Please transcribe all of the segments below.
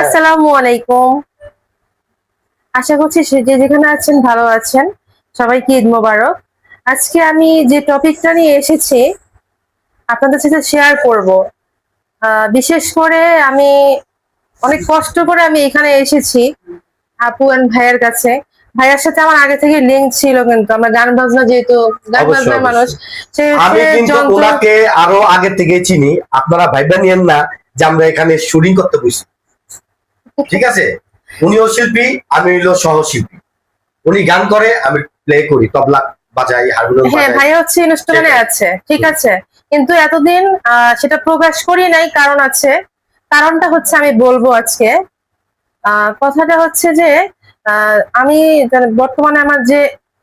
আসসালামু আলাইকুম। আশা করছি যে যেখানে আছেন ভালো আছেন। সবাইকে ঈদ মোবারক। আজকে আমি যে টপিকটা নিয়ে এসেছি আপনাদের সাথে শেয়ার করব। বিশেষ করে আমি অনেক কষ্ট করে আমি এখানে এসেছি আপু এন্ড ভাইয়ের কাছে। ভাইয়ার সাথে আমার আগে থেকে লিঙ্ক ছিল, কিন্তু আমরা গান বাজনা যেহেতু গান বাজনার মানুষ, সে আমি কিন্তু যন্ত্র ওনাকে আরো আগে থেকে চিনি। আপনারা ভাইবা নিয়েন না যে আমরা এখানে শুটিং করতে বসি, ঠিক আছে? উনিও শিল্পী, আমি হইলো সহশিল্পী। উনি গান করে, আমি প্লে করি, তবলা বাজাই, হারমোনিয়াম হ্যাঁ, বাজাই। ভাইয়া হচ্ছে ইনস্ট্রুমেন্টে আছে, ঠিক আছে। কিন্তু এতদিন সেটা প্রকাশ করি নাই, কারণ আছে। কারণটা হচ্ছে আমি বলবো আজকে। কথাটা হচ্ছে যে আমি বর্তমানে আমার যে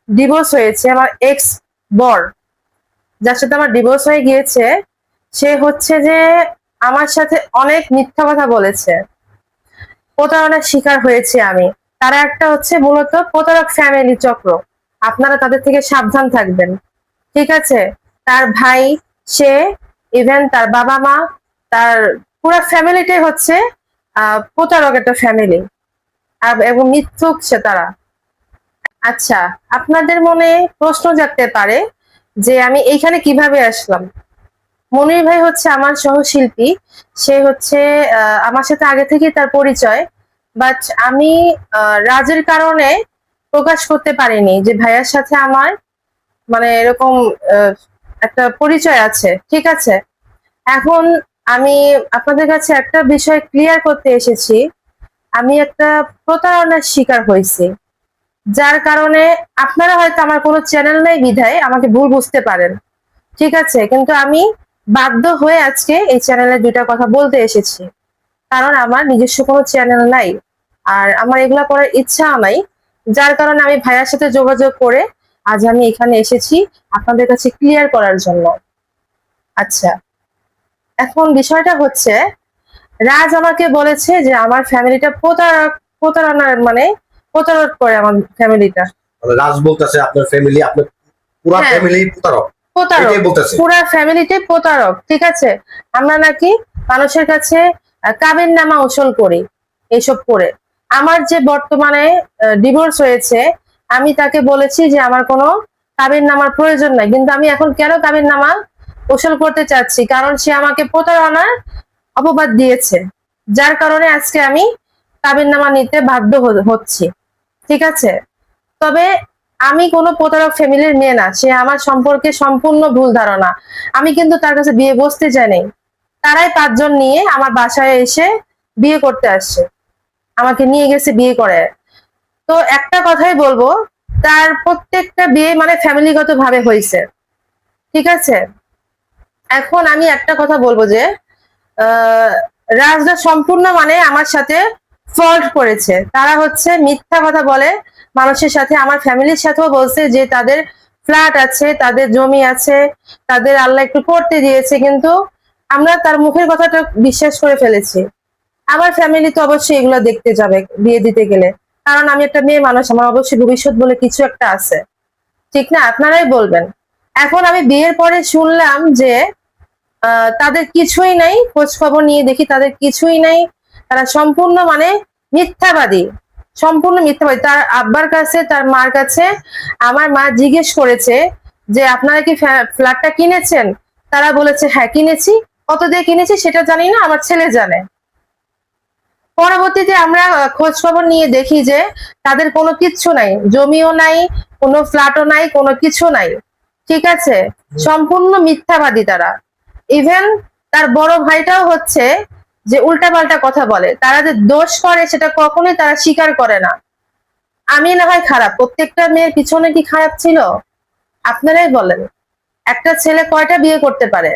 ডিভোর্স হয়েছে, আমার এক্স বর যার সাথে আমার ডিভোর্স হয়ে গিয়েছে, সে হচ্ছে যে আমার সাথে অনেক মিথ্যা কথা বলেছে। প্রতারণার শিকার হয়েছে আমি। তারা একটা হচ্ছে মূলত প্রতারক ফ্যামিলি চক্র। আপনারা তাদের থেকে সাবধান থাকবেন, ঠিক আছে। তার ভাই, সে, ইভেন তার বাবা মা, তার পুরো ফ্যামিলিটাই হচ্ছে প্রতারক একটা ফ্যামিলি, এবং মিথ্যুক সে তারা। আচ্ছা, আপনাদের মনে প্রশ্ন জাগতে পারে যে আমি এইখানে কিভাবে আসলাম। মনির ভাই হচ্ছে আমার সহশিল্পী। সে হচ্ছে আমার সাথে আগে থেকেই তার পরিচয়, বাট আমি রাজের কারণে প্রকাশ করতে পারিনি যে ভাইয়ার সাথে আমার মানে এরকম একটা পরিচয় আছে, ঠিক আছে। এখন আমি আপনাদের কাছে একটা বিষয় ক্লিয়ার করতে এসেছি। আমি একটা প্রতারণার শিকার হয়েছি, যার কারণে আপনারা হয়তো আমার কোনো চ্যানেল নাই বিধায় আমাকে ভুল বুঝতে পারেন, ঠিক আছে। কিন্তু আমি বাধ্য হয়ে আজকে এই চ্যানেলে দুইটা কথা বলতে এসেছি, কারণ আমার নিজস্ব কোনো চ্যানেল নাই, আর আমার এগুলা করার ইচ্ছাও নাই। যার কারণে আমি ভাইয়ার সাথে যোগাযোগ করে আজ আমি এখানে এসেছি আপনাদের কাছে ক্লিয়ার করার জন্য। আচ্ছা, এখন বিষয়টা হচ্ছে, রাজ আমাকে বলেছে যে আমার ফ্যামিলিটা প্রতারণার মানে প্রতারক করে আমার ফ্যামিলিটা। রাজ বলতেছে আপনার ফ্যামিলি, আপনার পুরো হ্যাঁ, ফ্যামিলি প্রতারক, প্রতারক, এটাই বলতেছে। পুরা ফ্যামিলিতে প্রতারক, ঠিক আছে। আমরা নাকি মানুষের কাছে কাবিন নামা উসুল করি এইসব করে। আমার যে বর্তমানে ডিভোর্স হয়েছে, আমি তাকে বলেছি যে আমার কোনো কাবিন নামার প্রয়োজন নাই, কিন্তু আমি এখন কেন কাবিন নামা উসুল করতে চাচ্ছি, কারণ সে আমাকে প্রতারণার অপবাদ দিয়েছে, যার কারণে আজকে আমি কাবিন নামা নিতে বাধ্য হচ্ছি, ঠিক আছে। তবে আমি কোনো প্রতারক ফ্যামিলির মেয়ে না, সে আমার সম্পর্কে সম্পূর্ণ ভুল ধারণা। আমি কিন্তু তার কাছে বিয়ে বসতে চাইনি। তারাই 5 জন নিয়ে আমার বাসায় এসে বিয়ে করতে আসছে, আমাকে নিয়ে গেছে বিয়ে করে। তো একটা কথাই বলবো, তার প্রত্যেকটা বিয়ে মানে ফ্যামিলিগত ভাবে হয়েছে, ঠিক আছে। এখন আমি একটা কথা বলবো যে আহ রাজদা সম্পূর্ণ মানে আমার সাথে ফল্ট করেছে। তারা হচ্ছে মিথ্যা কথা বলে মানুষের সাথে, আমার ফ্যামিলির সাথেও বলছে যে তাদের ফ্ল্যাট আছে, তাদের জমি আছে, তাদের আল্লাহ একটু করতে দিয়েছে, কিন্তু আমরা তার মুখের কথাটা বিশ্বাস করে ফেলেছি। আমার ফ্যামিলি তো অবশ্যই এগুলো দেখতে যাবে বিয়ে দিতে গেলে, কারণ আমি একটা মেয়ে মানুষ, আমার অবশ্যই ভবিষ্যৎ বলে কিছু একটা আছে, ঠিক না? আপনারাই বলবেন। এখন আমি বিয়ের পরে শুনলাম যে তাদের কিছুই নাই, খোঁজ খবর নিয়ে দেখি তাদের কিছুই নাই। তারা সম্পূর্ণ মানে মিথ্যাবাদী, সম্পূর্ণ মিথ্যাবাদী। তার আব্বার কাছে, তার মার কাছে আমার মা জিজ্ঞেস করেছে যে আপনারা কি ফ্ল্যাটটা কিনেছেন? তারা বলেছে হ্যাঁ কিনেছি। কত দিয়ে কিনেছি সেটা জানি না, আমার ছেলে জানে। পরবর্তীতে আমরা খোঁজ খবর নিয়ে দেখি যে তাদের কোনো কিচ্ছু নাই, জমিও নাই, কোনো ফ্ল্যাটও নাই, কোনো কিছু নাই, ঠিক আছে। সম্পূর্ণ মিথ্যাবাদী তারা। ইভেন তার বড় ভাইটাও হচ্ছে যে উল্টাপাল্টা কথা বলে। তারা যে দোষ করে সেটা কখনোই তারা স্বীকার করে না। আমি না হয় খারাপ, প্রত্যেকটা মেয়ের পিছনে কি খারাপ ছিল? আপনারাই বলেন। একটা ছেলে কয়টা বিয়ে করতে পারে?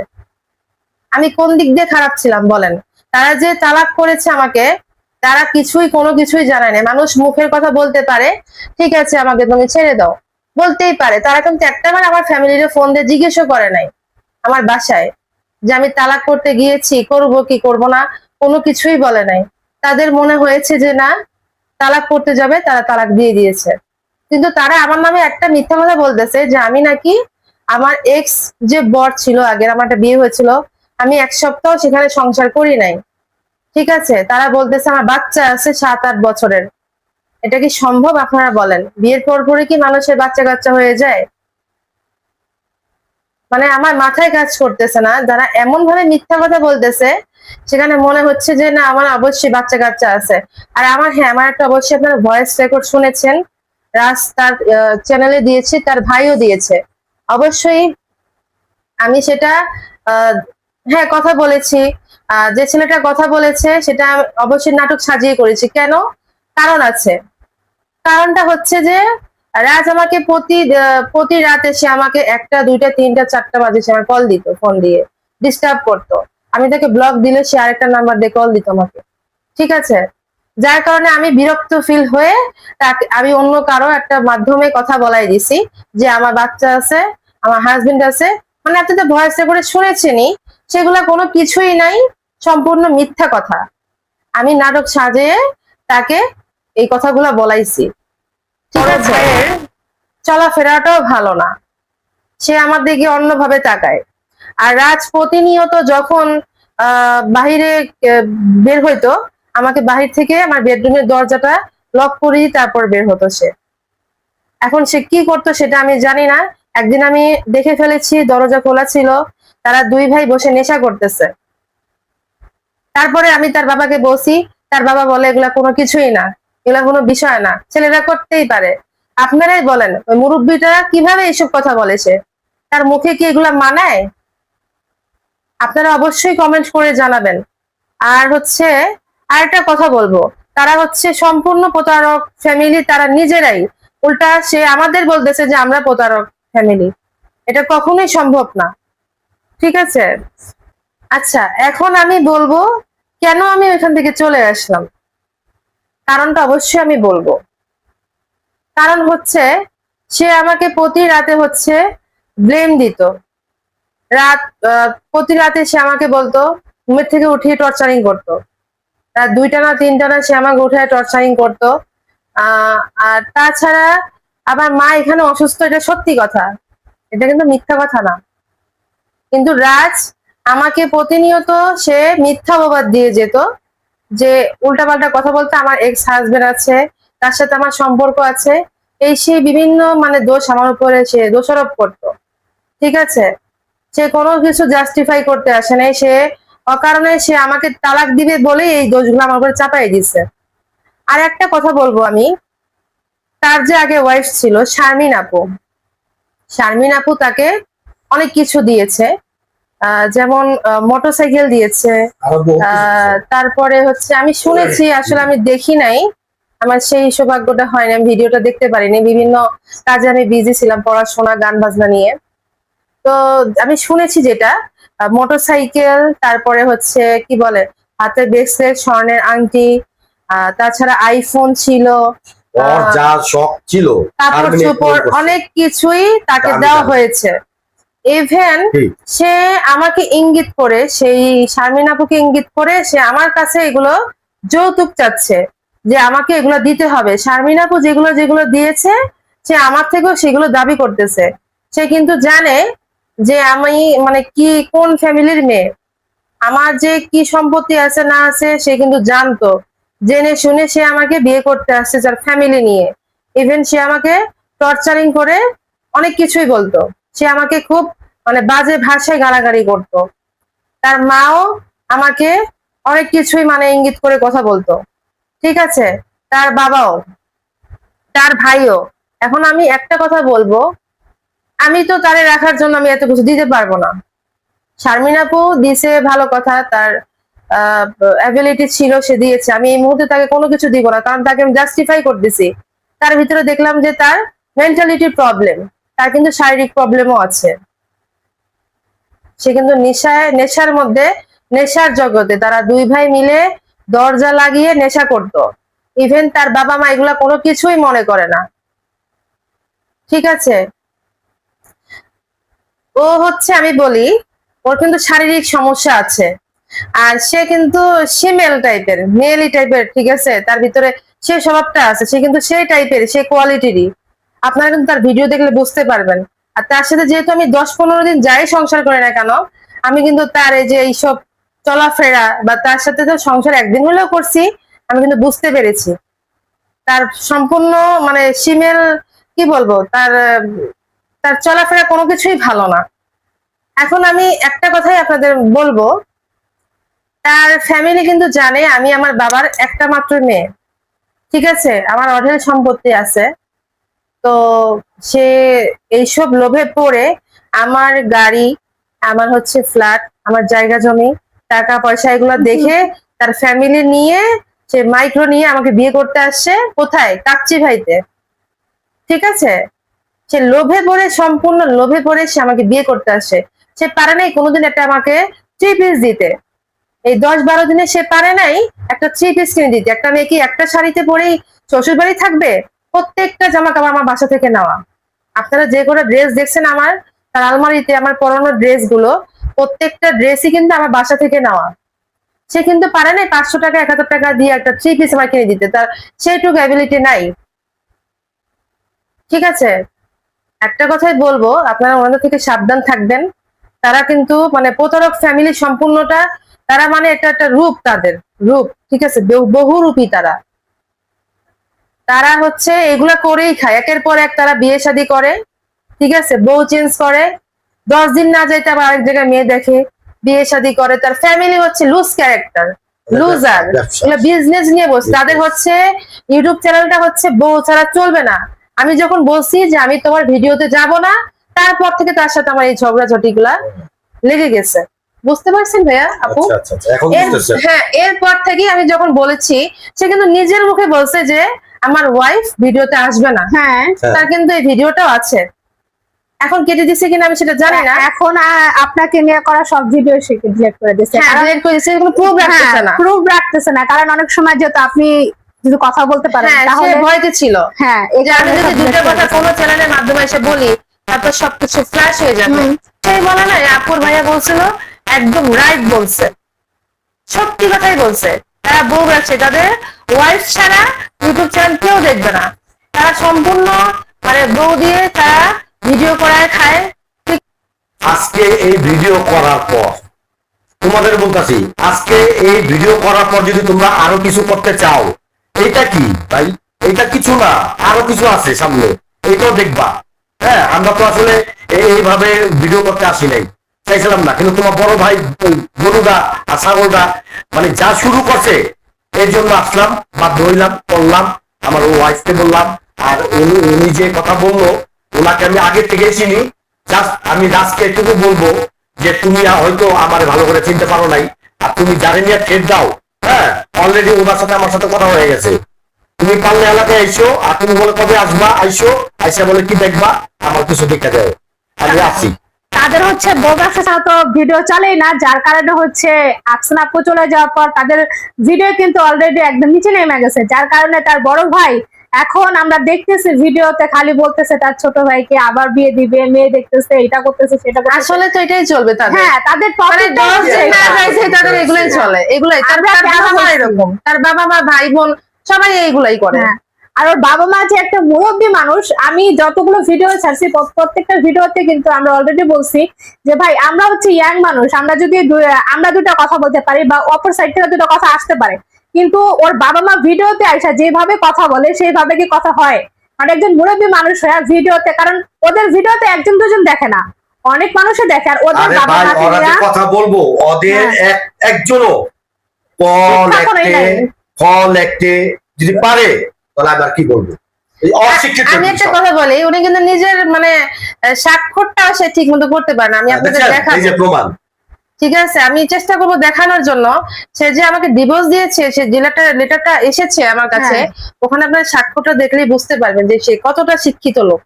আমি কোন দিক দিয়ে খারাপ ছিলাম বলেন? তারা যে তালাক করেছে আমাকে, তারা কিছুই কোনো কিছুই জানায় না। মানুষ মুখের কথা বলতে পারে, ঠিক আছে আমাকে তুমি ছেড়ে দাও, বলতেই পারে। তারা কিন্তু একটাবার আমার ফ্যামিলির ফোন দিয়ে জিজ্ঞেসও করে নাই আমার বাসায় যে আমি তালাক করতে গিয়েছি, করব কি করব না, কোনো কিছুই বলে নাই। তাদের মনে হয়েছে যে না, তালাক করতে যাবে, তারা তালাক দিয়ে দিয়েছে। কিন্তু তারা আমার নামে একটা মিথ্যা কথা বলতেছে যে আমি নাকি আমার এক্স যে বর ছিল, আগের আমার একটা বিয়ে হয়েছিল, আমি 1 সপ্তাহ সেখানে সংসার করি নাই, ঠিক আছে, তারা বলতেছে আমার বাচ্চা আছে 7-8 বছরের। এটা কি সম্ভব আপনারা বলেন? বিয়ের পর পরে কি মানুষের বাচ্চা কাচ্চা হয়ে যায়? মানে আমার মাথায় কাজ করতেছে না, যারা এমন ভাবে মিথ্যা কথা বলতেছে সেখানে মনে হচ্ছে যে না আমার অবশ্যই বাচ্চা কাচ্চা আছে। আর আমার একটা অবশ্যই আপনারা ভয়েস রেকর্ড শুনেছেন, রাজ তার চ্যানেলে দিয়েছে, তার ভাইও দিয়েছে। অবশ্যই আমি সেটা আহ, হ্যাঁ কথা বলেছি। যে ছেলেটা কথা বলেছে সেটা অবশ্যই নাটক সাজিয়ে করেছি। কেন? কারণ আছে। কারণটা হচ্ছে যে রাজ আমাকে প্রতি রাতে সে আমাকে 1টা 2টা 3টা 4টা বাজে সে আমার কল দিত, ফোন দিয়ে ডিস্টার্ব করতো। আমি তাকে ব্লক দিলে সে আরেকটা নাম্বার দিয়ে কল দিত আমাকে। ঠিক আছে, যার কারণে আমি বিরক্ত ফিল হয়ে তাকে আমি অন্য কারো একটা মাধ্যমে কথা বলাই দিছি যে আমার বাচ্চা আছে, আমার হাজবেন্ড আছে। মানে আপনি তো ভয়েস রেকর্ডে শুনেছেনই, সেগুলা কোনো কিছুই নাই, সম্পূর্ণ মিথ্যা কথা। আমি নাটক সাজিয়ে তাকে এই কথাগুলা বলাইছি। ঠিক আছে, ভাইয়ের চলাফেরাটাও ভালো না, সে আমার দিকে অন্যভাবে তাকায়। আর রাজ প্রতিনিয়ত যখন বাহিরে বের হইতো, আমাকে বাহির থেকে আমার বেডরুমের দরজাটা লক করেই তারপর বের হতো সে। এখন সে কি করতো সেটা আমি জানি না। একদিন আমি দেখে ফেলেছি দরজা খোলা ছিল, তারা দুই ভাই বসে নেশা করতেছে। তারপরে আমি তার বাবাকে বলছি, তার বাবা বলে এগুলা কোনো কিছুই না, এগুলা কোনো বিষয় না, ছেলেরা করতেই পারে। আপনারাই বলেন ওই মুরব্বিটা কিভাবে এইসব কথা বলেছে, তার মুখে কি এগুলা মানায়? আপনারা অবশ্যই কমেন্ট করে জানাবেন। আর হচ্ছে আরেকটা কথা বলবো, তারা হচ্ছে সম্পূর্ণ প্রতারক ফ্যামিলি, তারা নিজেরাই। উল্টা সে আমাদের বলতেছে যে আমরা প্রতারক ফ্যামিলি। এটা কখনোই সম্ভব না। ঠিক আছে, আচ্ছা এখন আমি বলবো কেন আমি ওইখান থেকে চলে আসলাম। কারণটা অবশ্যই আমি বলবো। কারণ হচ্ছে সে আমাকে প্রতি রাতে হচ্ছে ব্লেম দিত। প্রতি রাতে সে আমাকে বলতো, ঘুমের থেকে উঠিয়ে টর্চারিং করতো। রাত 2টা না 3টা না সে আমাকে উঠায় টর্চারিং করতো। আহ আর তাছাড়া আবার মা এখানে অসুস্থ, এটা সত্যি কথা, এটা কিন্তু মিথ্যা কথা না। কিন্তু রাজ আমাকে প্রতিনিয়ত সে মিথ্যা অপবাদ দিয়ে যেত যে উল্টাপাল্টা কথা বলতে আমার এক্স হাজবেন্ড আছে, তার সাথে আমার সম্পর্ক আছে, এই সেই বিভিন্ন মানে দোষ আমার উপরে সে দোষারোপ করতো। ঠিক আছে, সে কোনো কিছু জাস্টিফাই করতে আসে নাই, সে অকারণে সে আমাকে তালাক দিবে বলে এই দোষগুলো আমার উপরে চাপাই দিছে। আর একটা কথা বলবো আমি, তার যে আগে ওয়াইফ ছিল শারমিন আপু, শারমিন আপু তাকে অনেক কিছু দিয়েছে। যেমন মোটরসাইকেল দিয়েছে। আরো বহু কিছু দিছে। তারপরে হচ্ছে আমি শুনেছি, আসলে আমি দেখি নাই, আমার সেই সৌভাগ্যটা হয়নি, আমি ভিডিওটা দেখতে পারিনি, বিভিন্ন কাজে আমি বিজি ছিলাম, পড়াশোনা গান বাজনা নিয়ে। তো আমি শুনেছি যেটা মোটরসাইকেল, তারপরে হচ্ছে কি বলে হাতে ব্রেসলেট, স্বর্ণের আংটি, তাছাড়া আইফোন ছিল, ওর যা শখ ছিল কাপড় শারমিন পূরণ চোপড়, করছে। অনেক কিছুই তাকে দামি দেওয়া দামি। হয়েছে। ইভেন ঠিক। সে আমাকে ইঙ্গিত করে, সেই শারমিন আপুকে ইঙ্গিত করে সে আমার কাছে এগুলো যৌতুক চাচ্ছে যে আমাকে এগুলো দিতে হবে। শারমিন আপু যেগুলো যেগুলো দিয়েছে সে আমার থেকেও সেগুলো দাবি করতেছে। সে কিন্তু জানে যে আমি মানে কি কোন ফ্যামিলির মেয়ে, আমার যে কি সম্পত্তি আছে না আছে সে কিন্তু জানতো। জেনে শুনে সে আমাকে বিয়ে করতে আসছে যার ফ্যামিলি নিয়ে। ইভেন সে আমাকে টর্চারিং করে অনেক কিছুই বলতো। সে আমাকে খুব মানে বাজে ভাষায় গালাগালি করতো। তার মাও আমাকে অনেক কিছুই মানে ইঙ্গিত করে কথা বলতো। ঠিক আছে, তার বাবাও, তার ভাইও। এখন আমি একটা কথা বলবো, আমি তো তারে রাখার জন্য আমি এত কিছু দিতে পারবো না। শারমিন আপু দিছে ভালো কথা, তার অ্যাবিলিটি ছিল, সে দিয়েছে। আমি এই মুহূর্তে তাকে কোনো কিছু দিব না, কারণ তাকে আমি জাস্টিফাই করতেছি। তার ভিতরে দেখলাম যে তার মেন্টালিটি প্রবলেম, তার কিন্তু শারীরিক প্রবলেমও আছে। সে কিন্তু নেশার মধ্যে, নেশার জগতে তারা দুই ভাই মিলে দরজা লাগিয়ে নেশা করত। ইভেন তার বাবা মা এগুলা কোনো কিছুই মনে করে না। ঠিক আছে, ও হচ্ছে আমি বলি ওর কিন্তু শারীরিক সমস্যা আছে। আর সে কিন্তু সিমেল টাইপের, মেয়েলি টাইপের। ঠিক আছে, তার ভিতরে সে স্বভাবটা আছে, সে কিন্তু সেই টাইপের, সে কোয়ালিটিরই। আপনারা কিন্তু তার ভিডিও দেখলে বুঝতে পারবেন। আর তার সাথে যেহেতু আমি 10-15 দিন যাই সংসার করে না কেন, আমি কিন্তু তার এই যে এইসব চলাফেরা বা তার সাথে তো সংসার একদিন হলেও করছি, আমি কিন্তু বুঝতে পেরেছি তার সম্পূর্ণ মানে সিমেল কি বলবো, তার তার চলাফেরা কোনো কিছুই ভালো না। এখন আমি একটা কথাই আপনাদের বলবো, তার ফ্যামিলি কিন্তু জানে আমি আমার বাবার একটা মাত্র মেয়ে, ঠিক আছে, আমার অঢেল সম্পত্তি আছে। তো সে এইসব লোভে পড়ে আমার গাড়ি, আমার হচ্ছে ফ্ল্যাট, আমার জায়গা জমি, টাকা পয়সা এগুলো দেখে তার ফ্যামিলি নিয়ে সে মাইক্রো নিয়ে আমাকে বিয়ে করতে আসছে। কোথায়? কাচ্চি ভাইতে, ঠিক আছে। সে লোভে পড়ে, সম্পূর্ণ লোভে পড়ে সে আমাকে বিয়ে করতে আসে। সে পারে নাই কোনোদিন একটা আমাকে 3 পিস দিতে। এই 10-12 দিনে সে পারে নাই একটা 3 পিস কিনে দিতে। একটা মেয়ে কি একটা শাড়িতে পরেই শ্বশুর বাড়ি থাকবে? প্রত্যেকটা জামা কাপড় আমার বাসা থেকে নেওয়া। আপনারা যে করে ড্রেস দেখছেন আমার তার আলমারিতে, আমার পরানো ড্রেস গুলো, প্রত্যেকটা ড্রেসই কিন্তু আমার বাসা থেকে নেওয়া। সে কিন্তু পারে নাই 500 টাকা 1000 টাকা দিয়ে একটা 3 পিস আমার কিনে দিতে, তার সেইটুকু অ্যাবিলিটি নাই, ঠিক আছে। একটা কথাই বলবো, আপনারা ওনাদের থেকে সাবধান থাকবেন। তারা কিন্তু মানে প্রতারক ফ্যামিলি সম্পূর্ণটা, তারা মানে এটা একটা রূপ, তাদের রূপ, ঠিক আছে, বহুরূপী তারা। তারা হচ্ছে এগুলা করেই খায়, একের পর এক তারা বিয়ে শাদী করে, ঠিক আছে, বউ চেঞ্জ করে, 10 দিন না যাইতে আবার আরেক জায়গায় মেয়ে দেখে, বিয়ে শাদী করে। তার ফ্যামিলি হচ্ছে লুজ ক্যারেক্টার, লুজার, এগুলো বিজনেস নিয়ে বসে। তাদের হচ্ছে ইউটিউব চ্যানেলটা হচ্ছে বউ ছাড়া চলবে না। আমি যখন বলছি যে আমি তোমার ভিডিওতে যাব না, তারপর থেকে তার সাথে আমার এই ঝগড়াঝাটি গুলা লেগে গেছে। বুঝতে পারছেন ভাইয়া আপু? এখন বুঝতেছি। হ্যাঁ, এরপর থেকে আমি যখন বলেছি, সে কিন্তু নিজের মুখে বলছে যে আমার ওয়াইফ ভিডিওতে আসবে না। হ্যাঁ, তার কিন্তু এই ভিডিওটাও আছে। এখন কেটে দিছে কিনা আমি সেটা জানি না। এখন আপনাকে নিয়ে করা সব ভিডিও সে ডিলিট করে দিয়েছে। হ্যাঁ, delete করে দিছে, কোনো প্রুফ রাখতেছে না। প্রুফ রাখতেছে না, কারণ অনেক সময় যেহেতু আপনি যদি কথা বলতে পারেন হ্যাঁ, সে তাহলে ভয়তে ছিল হ্যাঁ, যে আমি যদি দুটো কথা কোনো চ্যানেলের মাধ্যমে এসে বলি তারপর সবকিছু ফ্ল্যাশ হয়ে যাবে। সেই বলে না, আপুর ভাইয়া বলছিল, একদম রাইট বলছে, সত্যি কথাই বলছে। তারা বউ রাখছে, তাদের ওয়াইফ ছাড়া ইউটিউব চ্যানেল কেউ দেখবে না। তারা সম্পূর্ণ মানে বউ দিয়ে তারা ভিডিও করায় খায়। আজকে এই ভিডিও করার পর তোমাদের বলতাছি, আজকে এই ভিডিও করার পর যদি তোমরা আরো কিছু করতে চাও, এটা কি ভাই? এটা কিছু না, আরো কিছু আছে সামনে, এইটাও দেখবা। হ্যাঁ, আমরা তো আসলে এইভাবে ভিডিও করতে আসি নাই, চাইছিলাম না, কিন্তু তোমার বড় ভাই গরুদা আর ছাগলদা মানে যা শুরু করছে, এর জন্য আসলাম, বাধ্য হইলাম, করলাম। আমার ওয়াইফকে বললাম, আর উনি যে কথা বললো, ওনাকে আমি আগে থেকে চিনি। জাস্ট আমি রাজকে এটুকু বলবো যে তুমি হয়তো আমার ভালো করে চিনতে পারো নাই, আর তুমি জানি নিয়ে ঠেট দাও। হ্যাঁ, অলরেডি ওনার সাথে আমার সাথে কথা হয়ে গেছে। তুমি পারলে এলাকায় আইসো, আর তুমি বলে কবে আসবা, আইসো, আইসা বলে কি দেখবা, আমার কিছু দেখা যায়, আমি আসি। তাদের হচ্ছে বউ ব্যবসা ছাড়া তো ভিডিও চলেই না, যার কারণে হচ্ছে আকসান আপু চলে যাওয়ার পর তাদের ভিডিও কিন্তু অলরেডি একদম নিচে নেমে গেছে। যার কারণে তার বড় ভাই এখন আমরা দেখতেছি ভিডিওতে খালি বলতেছে তার ছোট ভাইকে আবার বিয়ে দিবে, মেয়ে দেখতেছে, এটা করতেছে সেটা করতেছে। আসলে তো এটাই চলবে তাদের। হ্যাঁ, তাদের মানে টপিকটা 10 হচ্ছে দিন না এটা। যাইছে তাদের এগুলাই চলে, এগুলাই। তার আমরা কেন বাবা মা বলছি? এরকম, তার বাবা মা ভাই বোন সবাই এইগুলাই করে। হ্যাঁ, আর ওর বাবা মা যে একটা মুরব্বী মানুষ, আমি যতগুলো ভিডিও ছাড়ছি প্রত্যেকটা ভিডিওতে কিন্তু আমরা অলরেডি বলছি যে ভাই আমরা হচ্ছে ইয়াং মানুষ, আমরা যদি আমরা দুটো কথা বলতে পারি বা অপর সাইড থেকে দুটো কথা আসতে পারে, কিন্তু ওর বাবা মা ভিডিওতে আইসা যেভাবে কথা বলে সেইভাবে কি কথা হয়? মানে একজন মুরব্বী মানুষ হয়ে ভিডিওতে, কারণ ওদের ভিডিওতে একজন দুজন দেখে না, অনেক মানুষে দেখে, আর ওদের আরে বাবা ভাই, মাকে ওরা যে নিয়ে কথা বলবো, ওদের একজনও ফল শিক্ষা করে নাই। একটে যদি পারে, তাহলে আমি আর কি বলবো? এই অশিক্ষিত আমি একটা কথা বলি, উনি কিন্তু নিজের মানে স্বাক্ষরটাও সে ঠিক মতো করতে পারে না। আমি আপনাদের এই যে দেখাবো, প্রমাণ। ঠিক আছে, আমি চেষ্টা করবো দেখানোর জন্য। সে যে আমাকে ডিভোর্স দিয়েছে, সে যে লেটারটা এসেছে আমার কাছে, ওখানে আপনার স্বাক্ষরটা দেখলেই বুঝতে পারবেন যে সে কতটা শিক্ষিত লোক।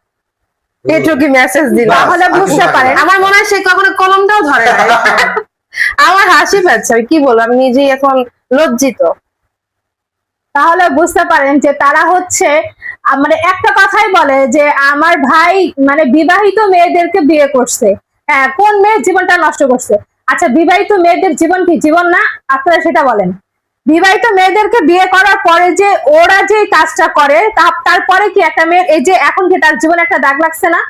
এটুকু মেসেজ দিল, তাহলে বুঝতে পারেন। আমার মনে হয় সে কখনো কলমটাও ধরে নাই। আমার হাসি পাচ্ছে, আমি কি বলবো, আমি নিজেই এখন লজ্জিত। তাহলে বুঝতে পারেন যে তারা হচ্ছে মানে একটা কথাই বলে যে আমার ভাই মানে বিবাহিত মেয়েদেরকে বিয়ে করছে। হ্যাঁ, কোন মেয়ের জীবনটা নষ্ট করছে? আচ্ছা, বিবাহিত মেয়েদের জীবন কি জীবন না? আপনারা সেটা বলেন। বিবাহিত মেয়েদেরকে বিয়ে করার পরে যে ওরা যে কাজটা করে, তারপরে কি একটা মেয়ের এই যে এখন কি তার জীবনে একটা দাগ লাগছে না?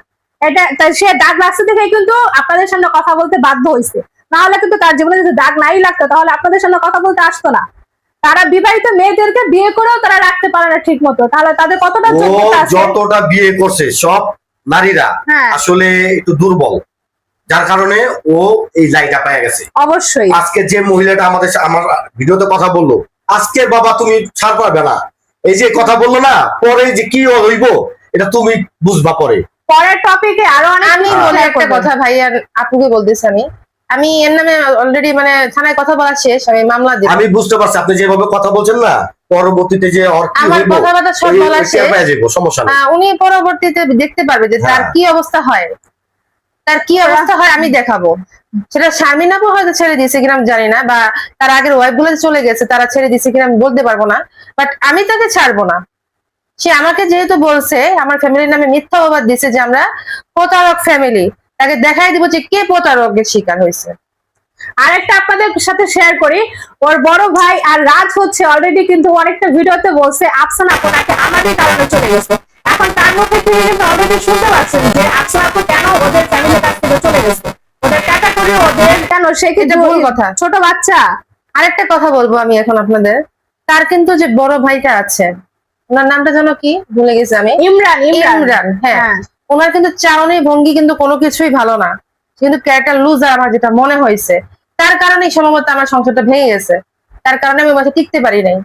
এটা সে দাগ লাগছে দেখে কিন্তু আপনাদের সামনে কথা বলতে বাধ্য হয়েছে। না হলে কিন্তু তার জীবনে যদি দাগ নাই লাগতো তাহলে আপনাদের সামনে কথা বলতে আসতো না। তারা বিবাহিত মেয়েদেরকে বিয়ে করেও তারা রাখতে পারে না ঠিক মতো, তাহলে তাদের কতটা ও যোগ্যতা আছে? যতটা বিয়ে করছে সব নারীরা হ্যাঁ। আসলে একটু দুর্বল, যার কারণে ও এই জায়গা পেয়ে গেছে। অবশ্যই। আজকে যে মহিলাটা আমার ভিডিওতে কথা বললো, আজকে বাবা তুমি ছাড় পাবে না, এই যে কথা বললো না, পরে যে কি হইব এটা তুমি বুঝবা পরে। পরের টপিকে আরো অনেক আমি কিছু বলে share একটা করবেন। কথা ভাই আর আপুকে বলতেছি, আমি এর নামে অলরেডি মানে থানায় কথা বলা শেষ, আমি মামলা দিব। আমি বুঝতে পারছি আপনি যেভাবে কথা বলছেন না, পরবর্তীতে যে ওর কি আমার হইব কথাবার্তা সব বলা শেষ। পেয়ে যাবো, সমস্যা নেই। উনি পরবর্তীতে দেখতে পারবে যে তার হ্যাঁ। কি অবস্থা হয়, তার কি অবস্থা হয় আমি দেখাবো। সেটা শারমিন আপু হয়তো ছেড়ে দিয়েছে কিনা আমি জানি না, বা তার আগের ওয়াইফ গুলো চলে গেছে তারা ছেড়ে দিয়েছে কিনা আমি বলতে পারবো না, বাট আমি তাকে ছাড়বো না। সে আমাকে যেহেতু বলছে, আমার ফ্যামিলির নামে মিথ্যা অপবাদ দিছে যে আমরা প্রতারক ফ্যামিলি, তাকে দেখাই দিব যে কে প্রতারকের শিকার হয়েছে। আরেকটা আপনাদের সাথে শেয়ার করি, ওর বড় ভাই আর রাজ হচ্ছে অলরেডি কিন্তু অনেকটা ভিডিওতে বলছে আফসানা আপু নাকি আমাদের কারণে চলে গেছে। এখন তার মুখে তিনি কিন্তু অলরেডি শুনতে পাচ্ছেন যে আফসানা আপু কেন ওদের ফ্যামিলির কাছ থেকে চলে গেছে, ওদের টাকা করে ওদের কেন, সে কিন্তু এটা ভুল কথা। ছোট বাচ্চা। আরেকটা কথা বলবো আমি এখন আপনাদের, তার কিন্তু যে বড় ভাইটা আছে, ওনার নামটা যেন কি ভুলে গেছি আমি, ইমরান। ইমরান, হ্যাঁ, ওনার কিন্তু চালনী ভঙ্গি কিন্তু কোনো কিছুই ভালো না, কিন্তু ক্যারেক্টার লুজার আমার যেটা মনে হয়েছে, তার কারণেই সম্ভবত আমার সংসারটা ভেঙে গেছে, তার কারণে আমি বাসা টিকতে পারি নাই।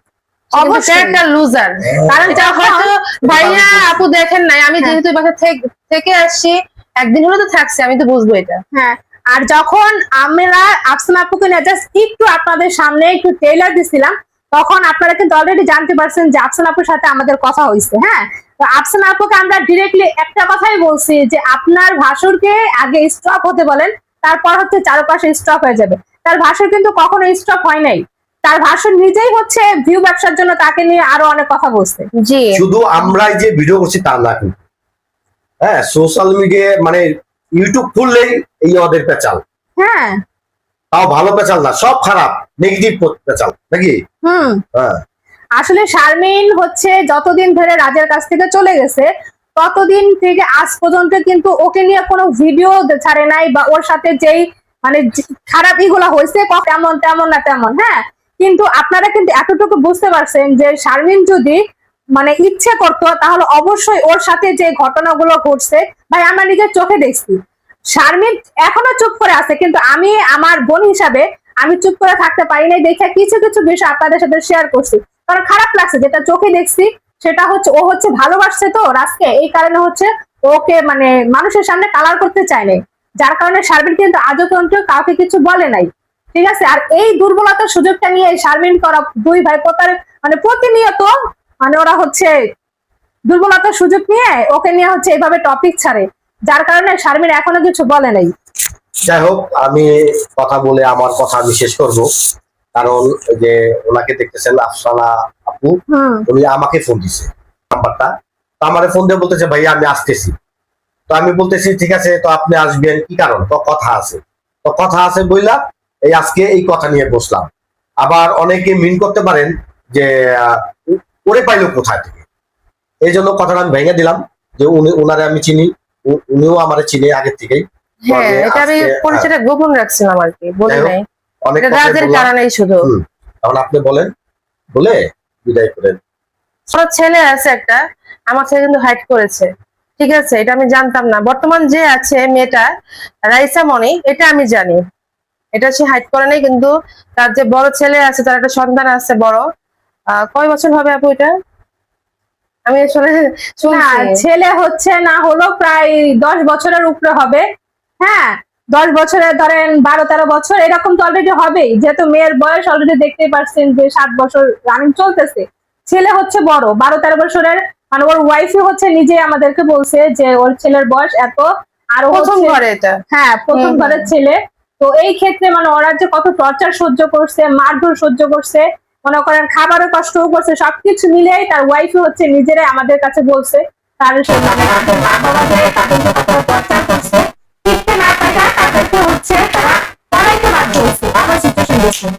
অবশ্যই। ক্যারেক্টার লুজার, কারণ যা হয়তো ভাইয়া আপু দেখেন নাই, আমি যেহেতু বাসা থেকে আসছি, একদিন হলে তো থাকছি, আমি তো বুঝবো এটা। হ্যাঁ, আর যখন আমরা আফসানা আপুকে নিয়ে জাস্ট একটু আপনাদের সামনে একটু ট্রেলার দিছিলাম, তখন আপনারা কিন্তু অলরেডি জানতে পারছেন যে আফসানা আপুর সাথে আমাদের কথা হয়েছে। হ্যাঁ, তো আফসানা আপুকে আমরা ডিরেক্টলি একটা কথাই বলছি যে আপনার ভাসুরকে আগে স্টপ হতে বলেন, তারপর হচ্ছে চারপাশে স্টপ হয়ে যাবে। তার ভাসুর কিন্তু কখনো স্টপ হয় নাই, তার ভাসুর নিজেই হচ্ছে ভিউ ব্যবসার জন্য তাকে নিয়ে আরো অনেক কথা বলছে। জি, শুধু আমরাই যে ভিডিও করছি তা না কিন্তু, হ্যাঁ, সোশ্যাল মিডিয়া মানে ইউটিউব খুললেই এই ওদের পেঁচাল, হ্যাঁ, তাও ভালো পেঁচাল না, সব খারাপ নেগেটিভ পেঁচাল নাকি। হ্যাঁ, আসলে শারমিন হচ্ছে যতদিন ধরে রাজের কাছ থেকে চলে গেছে ততদিন থেকে আজ পর্যন্ত কিন্তু ওকে নিয়ে কোনো ভিডিও ছাড়ে নাই, বা ওর সাথে যেই মানে খারাপ ইগুলা হয়েছে তেমন তেমন না তেমন। হ্যাঁ, কিন্তু আপনারা কিন্তু এতটুকু বুঝতে পারছেন যে শারমিন যদি মানে ইচ্ছে করতো তাহলে অবশ্যই ওর সাথে যে ঘটনাগুলো ঘটছে, ভাই আমরা নিজের চোখে দেখছি। শারমিন এখনো চুপ করে আছে, কিন্তু আমি আমার বোন হিসাবে আমি চুপ করে থাকতে পারি নাই, দেখে কিছু কিছু বিষয় আপনাদের সাথে শেয়ার করছি। কারণ খারাপ লাগছে, যেটা চোখে দেখছি সেটা হচ্ছে ও হচ্ছে ভালোবাসছে তো রাজকে, এই কারণে হচ্ছে ওকে মানে মানুষের সামনে কালার করতে চায় নাই, যার কারণে শারমিন কিন্তু আজও পর্যন্ত কাউকে কিছু বলে নাই। ঠিক আছে, আর এই দুর্বলতার সুযোগটা নিয়ে শারমিন করা দুই ভাই মানে প্রতিনিয়ত মানে ওরা হচ্ছে দুর্বলতার সুযোগ নিয়ে ওকে নিয়ে হচ্ছে এইভাবে টপিক ছাড়ে, যার কারণে শারমিন এখনো কিছু বলে নাই। যাই হোক, আমি কথা বলে আমার কথা আমি শেষ করব, কারণ ওই যে ওনাকে দেখতেছেন আফসানা আপু, উনি আমাকে ফোন দিছে নাম্বারটা, তো আমারে ফোন দিয়ে বলতেছে ভাইয়া আমি আসতেছি। তো আমি বলতেছি ঠিক আছে, তো আপনি আসবেন কি কারণ, তো কথা আছে, তো কথা আছে বইলা এই আজকে এই কথা নিয়ে বসলাম। আবার অনেকে মিন করতে পারেন যে ওরে পাইলো কোথায় থেকে, এই জন্য কথাটা আমি ভেঙে দিলাম যে উনারে আমি চিনি, উনিও আমারে চিনি আগের থেকেই। হ্যাঁ, এটা আমি পরিচয়টা গোপন রাখছিলাম আর কি, বলি নাই, অনেক রাজের কারণেই শুধু। এখন আপনি বলেন, বলে বিদায় করেন। আমার ছেলে আছে একটা, আমার ছেলে কিন্তু হাইট করেছে, ঠিক আছে, এটা আমি জানতাম না। বর্তমান যে আছে মেয়েটা রাইসা মনি, এটা আমি জানি, এটা সে হাইট করে নাই, কিন্তু তার যে বড় ছেলে আছে, তার একটা সন্তান আছে বড়। কয় বছর হবে আপু এটা? আমি আসলে ছেলে হচ্ছে না হলো প্রায় 10 বছরের উপরে হবে। হ্যাঁ, 10 বছরের ধরেন 12-13 বছর এরকম তো অলরেডি হবেই, যেহেতু মেয়ের বয়স অলরেডি দেখতেই পাচ্ছেন যে 7 বছর রানিং চলতেছে। ছেলে হচ্ছে বড় 12-13 বছরের, মানে ওর ওয়াইফই হচ্ছে নিজে আমাদেরকে বলছে যে ওর ছেলের বয়স এত, আর প্রথম ঘরে এটা। হ্যাঁ, প্রথম ঘরের ছেলে। তো এই ক্ষেত্রে মানে ওরা যে কত টর্চার সহ্য করছে, মারধর সহ্য করছে, মনে করেন খাবারের কষ্টও করছে, সবকিছু মিলিয়ে তার ওয়াইফই হচ্ছে নিজেরাই আমাদের কাছে বলছে তার মানে তাদের মা বাবাদের তাদেরকে কত টর্চার করছে, টিকতে না পারা তাদেরকে হচ্ছে তারা পড়াইতে বাধ্য হচ্ছে, আমার সিচুয়েশন দেখুন।